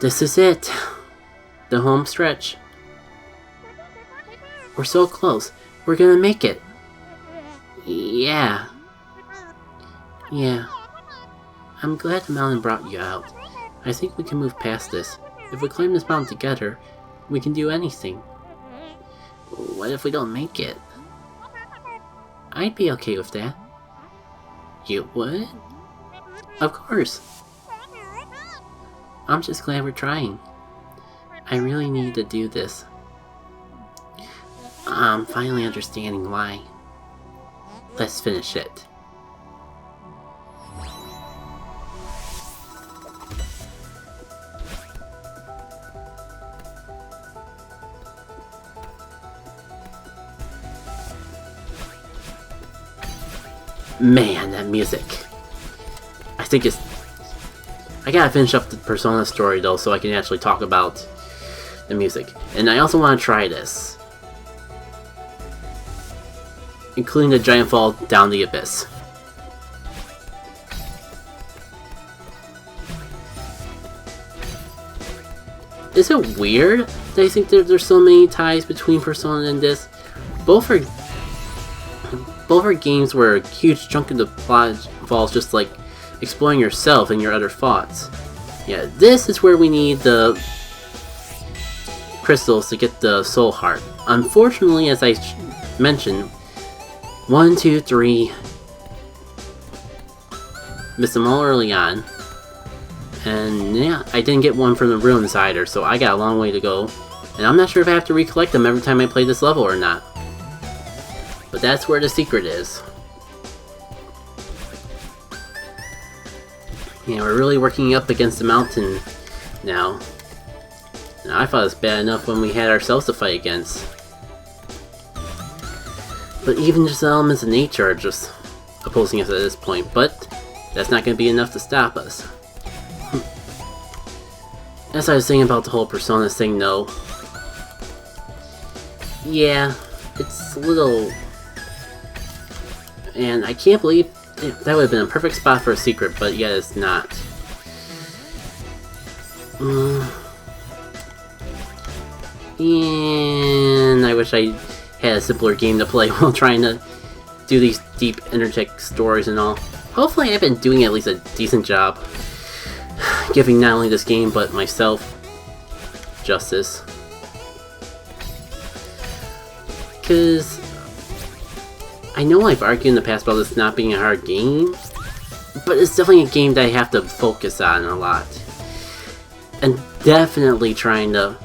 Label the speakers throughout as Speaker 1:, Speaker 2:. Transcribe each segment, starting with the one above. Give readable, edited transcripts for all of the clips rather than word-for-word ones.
Speaker 1: This is it. The home stretch. We're so close. We're gonna make it. Yeah. I'm glad the mountain brought you out. I think we can move past this. If we climb this mountain together, we can do anything. What if we don't make it? I'd be okay with that. You would? Of course. I'm just glad we're trying. I really need to do this. I'm finally understanding why. Let's finish it. Man, that music. I think it's... I gotta finish up the Persona story though, so I can actually talk about the music. And I also want to try this. Including the giant fall down the abyss. Is it weird that I think there's so many ties between Persona and this? Both are games where a huge chunk of the plot involves just like exploring yourself and your other thoughts. Yeah, this is where we need the crystals to get the soul heart. Unfortunately, as I mentioned, 1, 2, 3 missed them all early on. And yeah, I didn't get one from the ruins either, so I got a long way to go. And I'm not sure if I have to recollect them every time I play this level or not. But that's where the secret is. Yeah, we're really working up against the mountain now. Now I thought it was bad enough when we had ourselves to fight against. But even just the elements of nature are just opposing us at this point. But that's not going to be enough to stop us. As I was saying about the whole Persona thing though. Yeah, it's a little... And I can't believe that would have been a perfect spot for a secret, but yet it's not. And I wish I had a simpler game to play while trying to do these deep intertech stories and all. Hopefully I've been doing at least a decent job giving not only this game, but myself justice. Because I know I've argued in the past about this not being a hard game, but it's definitely a game that I have to focus on a lot. And definitely trying to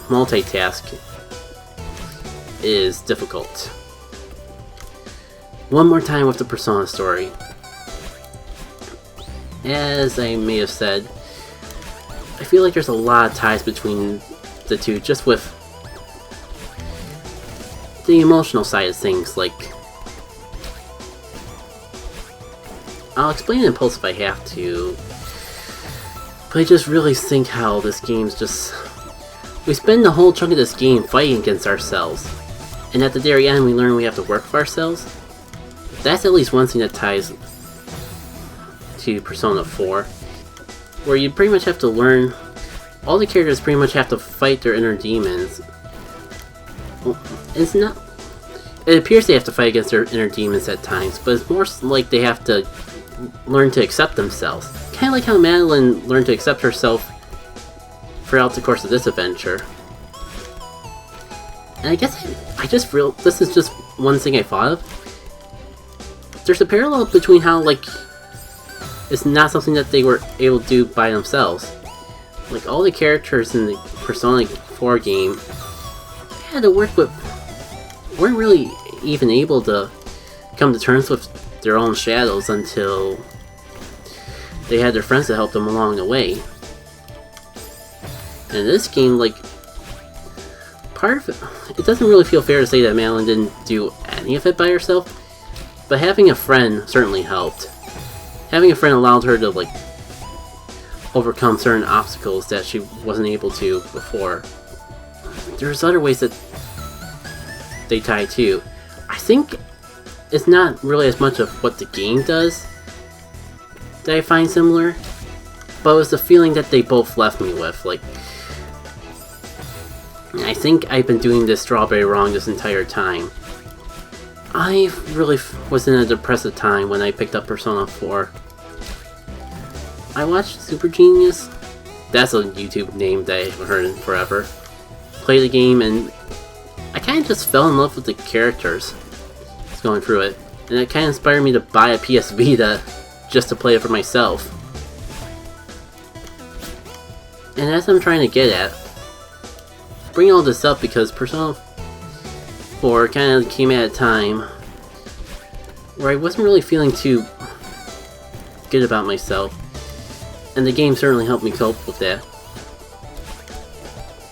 Speaker 1: multitask is difficult. One more time with the Persona story. As I may have said, I feel like there's a lot of ties between the two, just with the emotional side of things. Like, I'll explain in Impulse if I have to, but I just really think how this game's just... We spend the whole chunk of this game fighting against ourselves, and at the very end we learn we have to work for ourselves. That's at least one thing that ties to Persona 4, where you pretty much have to learn... All the characters pretty much have to fight their inner demons. Well, it's not... It appears they have to fight against their inner demons at times, but it's more like they have to learn to accept themselves. Kind of like how Madeline learned to accept herself throughout the course of this adventure. And I guess I just feel this is just one thing I thought of. There's a parallel between how, like, it's not something that they were able to do by themselves. Like, all the characters in the Persona 4 game had to work with... weren't really even able to come to terms with their own shadows until they had their friends to help them along the way. And in this game, like, part of it doesn't really feel fair to say that Madeline didn't do any of it by herself, but having a friend certainly helped. Having a friend allowed her to, like, overcome certain obstacles that she wasn't able to before. There's other ways that they tie too. I think it's not really as much of what the game does that I find similar, But it was the feeling that they both left me with. Like, I think I've been doing this strawberry wrong this entire time. I really was in a depressive time when I picked up Persona 4. I watched Super Genius. That's a YouTube name that I haven't heard in forever. Played the game and I kind of just fell in love with the characters. Just going through it. And it kind of inspired me to buy a PS Vita just to play it for myself. And that's what I'm trying to get at. Bring all this up because Persona 4 kind of came at a time where I wasn't really feeling too good about myself. And the game certainly helped me cope with that.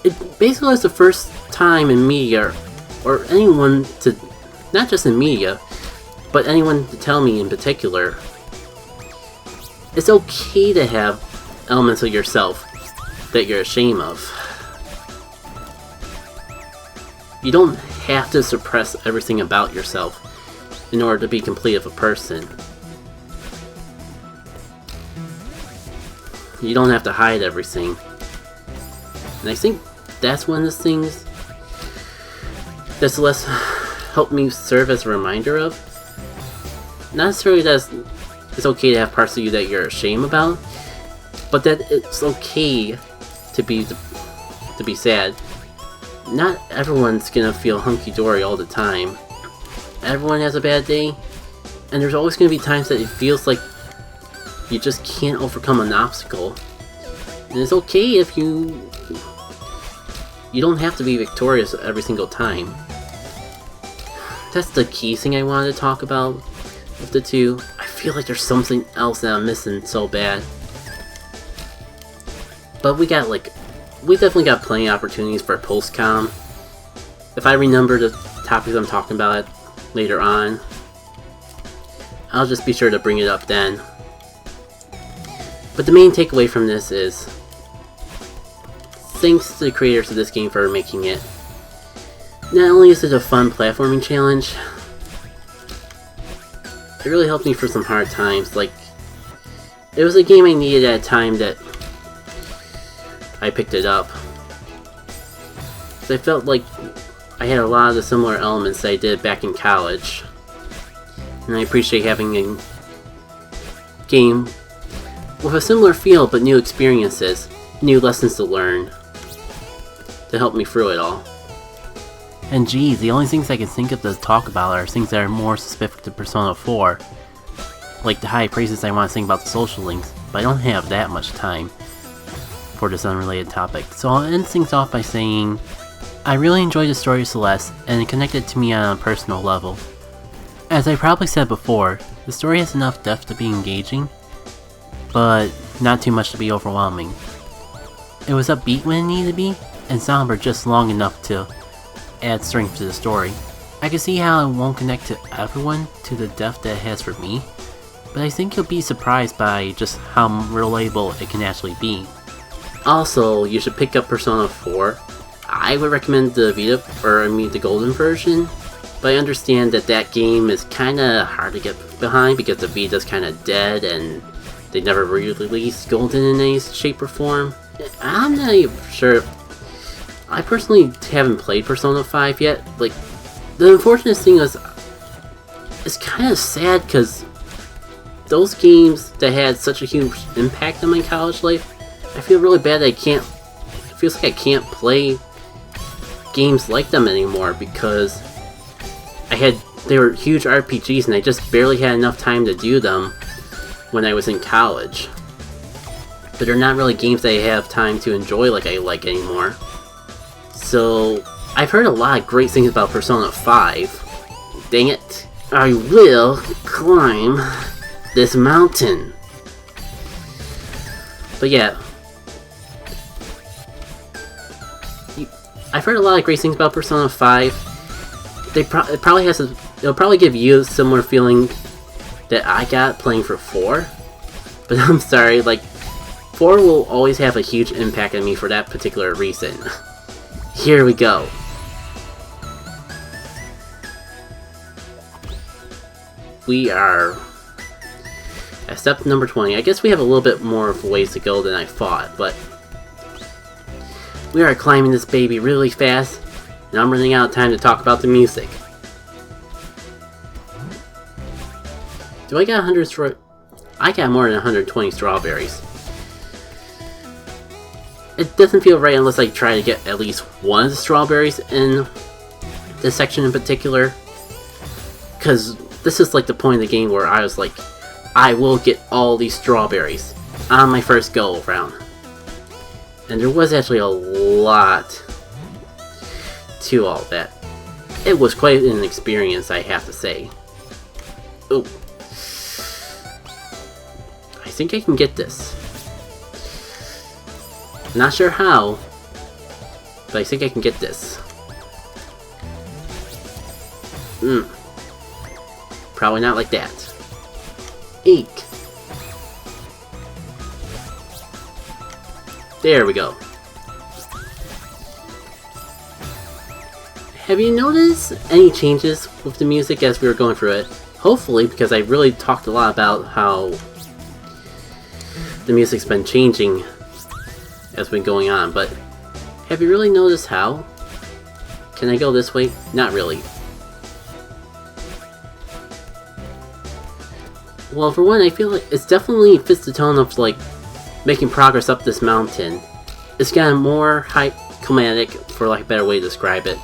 Speaker 1: It basically was the first time in media, or anyone to, not just in media, but anyone to tell me in particular, it's okay to have elements of yourself that you're ashamed of. You don't have to suppress everything about yourself in order to be complete of a person. You don't have to hide everything. And I think that's one of the things that Celeste helped me serve as a reminder of. Not necessarily that it's okay to have parts of you that you're ashamed about, but that it's okay to be sad. Not everyone's gonna feel hunky-dory all the time. Everyone has a bad day, and there's always gonna be times that it feels like you just can't overcome an obstacle. And it's okay if you don't have to be victorious every single time. That's the key thing I wanted to talk about with the two. I feel like there's something else that I'm missing so bad. But we definitely got plenty of opportunities for a post-com. If I remember the topics I'm talking about later on, I'll just be sure to bring it up then. But the main takeaway from this is, thanks to the creators of this game for making it. Not only is it a fun platforming challenge, it really helped me for some hard times. Like, it was a game I needed at a time that I picked it up. So I felt like I had a lot of the similar elements that I did back in college. And I appreciate having a game with a similar feel but new experiences, new lessons to learn, to help me through it all. And geez, the only things I can think of to talk about are things that are more specific to Persona 4. Like the high praises I want to sing about the social links, but I don't have that much time for this unrelated topic. So I'll end things off by saying, I really enjoyed the story of Celeste, and it connected to me on a personal level. As I probably said before, the story has enough depth to be engaging, but not too much to be overwhelming. It was upbeat when it needed to be, and somber just long enough to add strength to the story. I can see how it won't connect to everyone to the depth that it has for me, but I think you'll be surprised by just how relatable it can actually be. Also, you should pick up Persona 4. I would recommend the Vita, the golden version, but I understand that that game is kinda hard to get behind because the Vita's kinda dead and they never released golden in any shape or form. I'm not even sure. I personally haven't played Persona 5 yet. Like, the unfortunate thing is, it's kinda sad because those games that had such a huge impact on my college life, I feel really bad that it feels like I can't play games like them anymore because they were huge RPGs and I just barely had enough time to do them when I was in college. But they're not really games that I have time to enjoy like I like anymore. So, I've heard a lot of great things about Persona 5. Dang it. I will climb this mountain. But yeah. I've heard a lot of great things about Persona 5. It'll probably give you a similar feeling that I got playing for 4. But I'm sorry, like, 4 will always have a huge impact on me for that particular reason. Here we go. We are At step number 20, I guess we have a little bit more of ways to go than I thought, but we are climbing this baby really fast, and I'm running out of time to talk about the music. Do I get 100 I got more than 120 strawberries. It doesn't feel right unless I try to get at least one of the strawberries in this section in particular. Because this is like the point of the game where I was like, I will get all these strawberries on my first go around. And there was actually a lot to all that. It was quite an experience, I have to say. Oh. I think I can get this. Not sure how, but I think I can get this. Probably not like that. Eek. There we go. Have you noticed any changes with the music as we were going through it? Hopefully, because I really talked a lot about how the music's been changing as been going on, but have you really noticed how? Can I go this way? Not really. Well, for one, I feel like it's definitely fits the tone of like making progress up this mountain. It's gotten more climatic, for like a better way to describe it,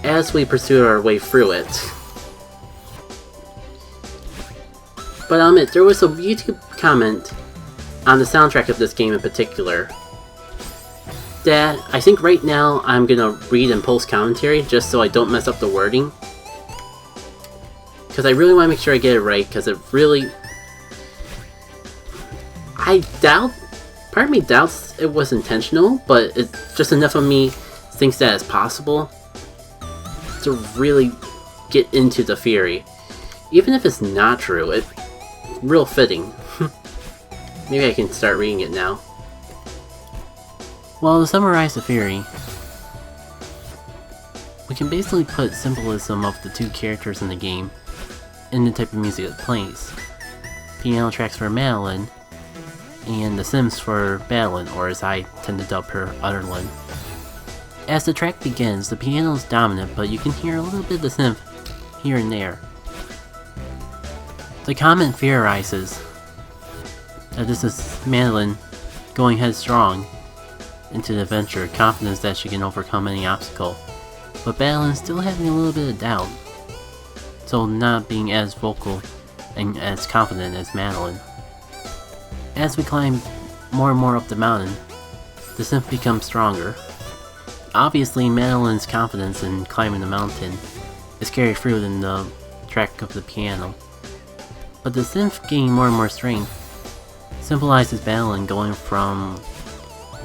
Speaker 1: as we pursue our way through it. But I'll admit, there was a YouTube comment on the soundtrack of this game in particular that I think right now I'm gonna read and post commentary just so I don't mess up the wording. Because I really want to make sure I get it right, because it really... part of me doubts it was intentional, but it's just enough of me thinks that it's possible to really get into the theory. Even if it's not true, it's real fitting. Maybe I can start reading it now. Well, to summarize the theory, we can basically put symbolism of the two characters in the game in the type of music it plays. Piano tracks for Madeline, and the Sims for Madeline, or as I tend to dub her, Utterlin. As the track begins, the piano is dominant, but you can hear a little bit of the synth here and there. The comment theorizes that this is Madeline going headstrong into the adventure, confidence that she can overcome any obstacle, but Madeline still having a little bit of doubt, so not being as vocal and as confident as Madeline. As we climb more and more up the mountain, the synth becomes stronger. Obviously, Madeline's confidence in climbing the mountain is carried through in the track of the piano, but the synth gaining more and more strength symbolizes Madeline going from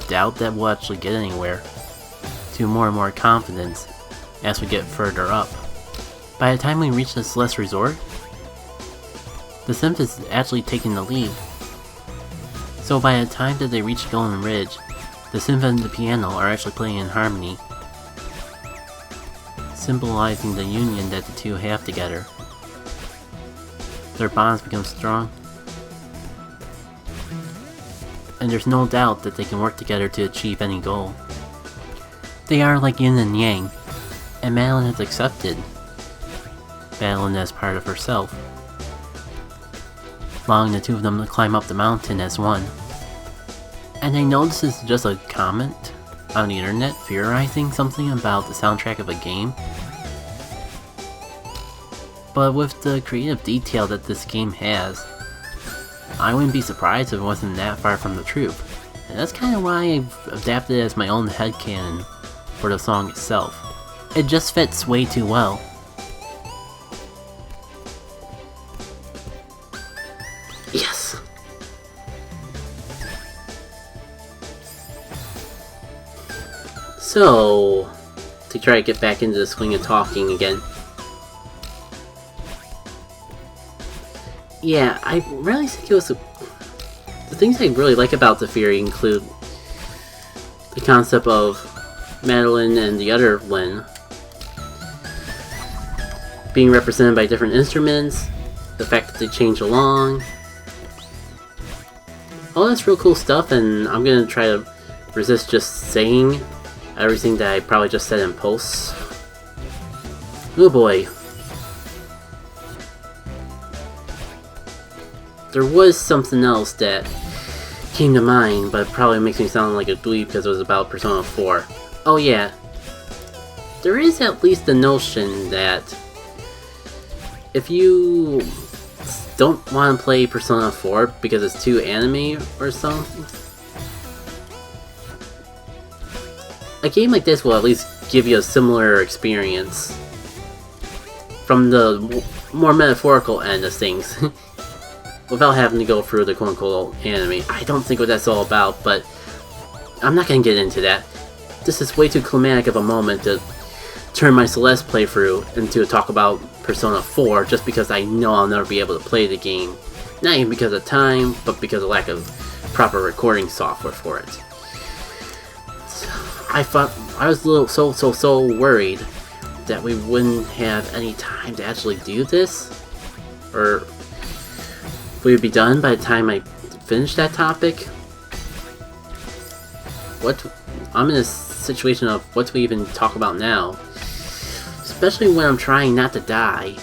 Speaker 1: doubt that we'll actually get anywhere to more and more confidence as we get further up. By the time we reach the Celeste resort, the synth is actually taking the lead. So by the time that they reach Golden Ridge, the synth and the piano are actually playing in harmony, symbolizing the union that the two have together. Their bonds become strong, and there's no doubt that they can work together to achieve any goal. They are like yin and yang, and Madeline has accepted Madeline as part of herself, allowing the two of them to climb up the mountain as one. And I know this is just a comment on the internet theorizing something about the soundtrack of a game, but with the creative detail that this game has, I wouldn't be surprised if it wasn't that far from the truth. And that's kind of why I've adapted it as my own headcanon for the song itself. It just fits way too well. Yes! So, to try to get back into the swing of talking again. Yeah, I really think it was the things I really like about the theory include the concept of Madeline and the other Lynn being represented by different instruments, the fact that they change along, all that's real cool stuff, and I'm gonna try to resist just saying everything that I probably just said in posts. Oh boy. There was something else that came to mind, but it probably makes me sound like a dweeb because it was about Persona 4. Oh yeah. There is at least the notion that if you don't want to play Persona 4 because it's too anime or something, a game like this will at least give you a similar experience from the more metaphorical end of things without having to go through the quote-unquote anime. I don't think what that's all about, but I'm not going to get into that. This is way too climatic of a moment to turn my Celeste playthrough into a talk about Persona 4 just because I know I'll never be able to play the game. Not even because of time, but because of lack of proper recording software for it. I was a little so worried that we wouldn't have any time to actually do this, or we would be done by the time I finish that topic. I'm in a situation of what to even talk about now, especially when I'm trying not to die.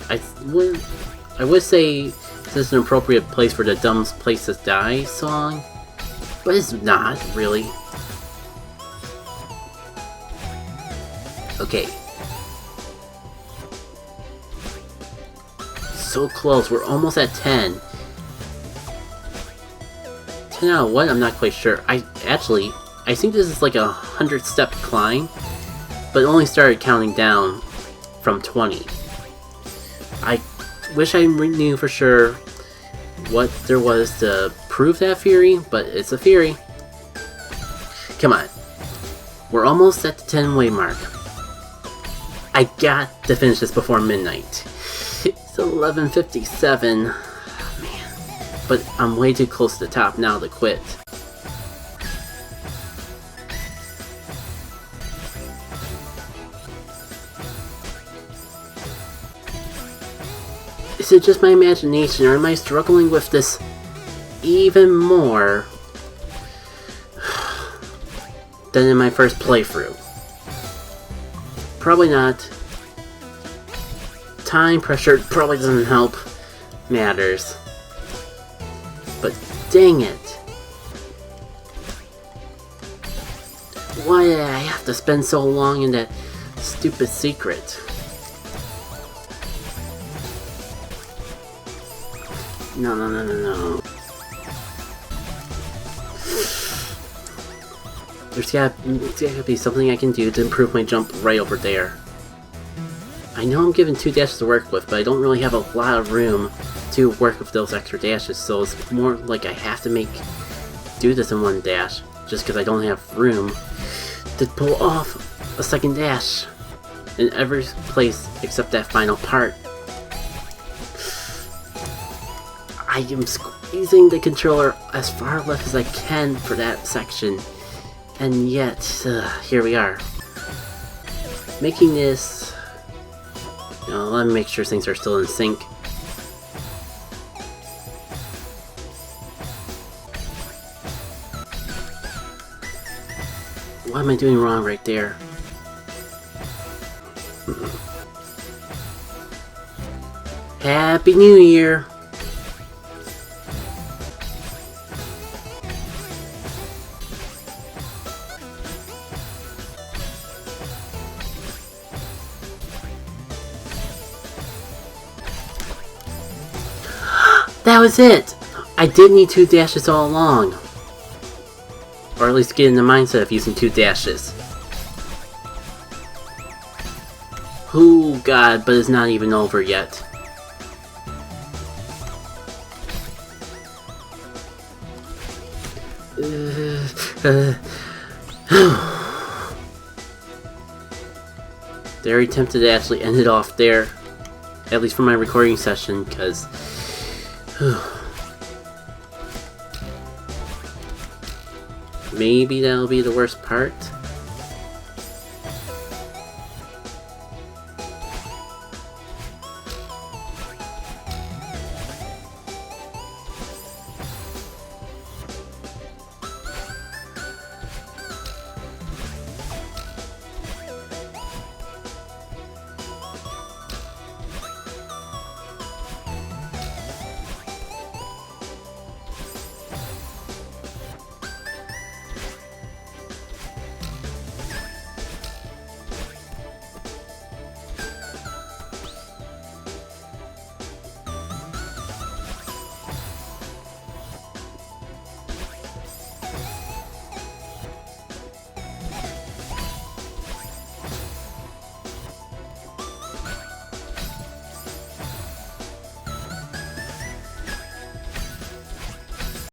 Speaker 1: I would say this is an appropriate place for the Dumb Places Die song, but it's not really. Okay. So close, we're almost at 10. 10 out of what? I'm not quite sure. I think this is like a 100-step climb, but it only started counting down from 20. I wish I knew for sure what there was to prove that theory, but it's a theory. Come on. We're almost at the 10-way mark. I got to finish this before midnight. It's 11:57. Man. But I'm way too close to the top now to quit. Is it just my imagination, or am I struggling with this even more than in my first playthrough? Probably not. Time pressure probably doesn't help matters. But dang it. Why did I have to spend so long in that stupid secret? No. There's gotta be something I can do to improve my jump right over there. I know I'm given 2 dashes to work with, but I don't really have a lot of room to work with those extra dashes, so it's more like I have to do this in 1 dash, just because I don't have room to pull off a 2nd dash in every place except that final part. I am squeezing the controller as far left as I can for that section. And yet, here we are. Making this... let me make sure things are still in sync. What am I doing wrong right there? Happy New Year! That was it! I did need 2 dashes all along. Or at least get in the mindset of using 2 dashes. Oh god, but it's not even over yet. Very tempted to actually end it off there. At least for my recording session, because... maybe that'll be the worst part.